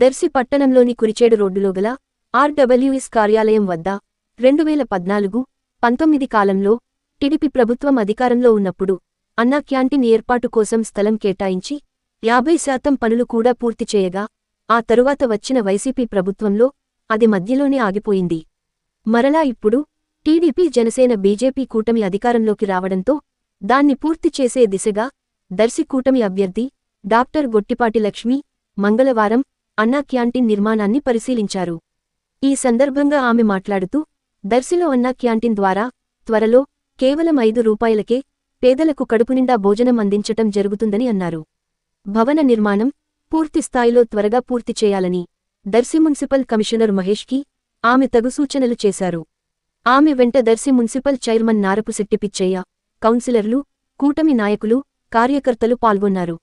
దర్శి పట్టణంలోని కురిచేడు రోడ్డులో గల ఆర్డబ్ల్యూఎస్ కార్యాలయం వద్ద 2014-19 కాలంలో టీడీపీ ప్రభుత్వం అధికారంలో ఉన్నప్పుడు అన్నా క్యాంటీన్ ఏర్పాటు కోసం స్థలం కేటాయించి 50% పనులు కూడా పూర్తి చేయగా ఆ తరువాత వచ్చిన వైసీపీ ప్రభుత్వంలో అది మధ్యలోనే ఆగిపోయింది. మరలా ఇప్పుడు టీడీపీ జనసేన బీజేపీ కూటమి అధికారంలోకి రావడంతో దాన్ని పూర్తి చేసే దిశగా దర్శి కూటమి అభ్యర్థి డాక్టర్ గొట్టిపాటి లక్ష్మి మంగళవారం అన్నా క్యాంటీన్ నిర్మాణాన్ని పరిశీలించారు. ఈ సందర్భంగా ఆమె మాట్లాడుతూ దర్శిలో అన్నా క్యాంటీన్ ద్వారా త్వరలో కేవలం ₹5కే పేదలకు కడుపునిండా భోజనం అందించటం జరుగుతుందని అన్నారు. భవన నిర్మాణం పూర్తి స్థాయిలో త్వరగా పూర్తి చేయాలని దర్శి మున్సిపల్ కమిషనర్ మహేష్కి ఆమె తగు సూచనలు చేశారు. ఆమె వెంట దర్శి మున్సిపల్ చైర్మన్ నారపుశెట్టి పిచ్చయ్య, కౌన్సిలర్లు, కూటమి నాయకులు, కార్యకర్తలు పాల్గొన్నారు.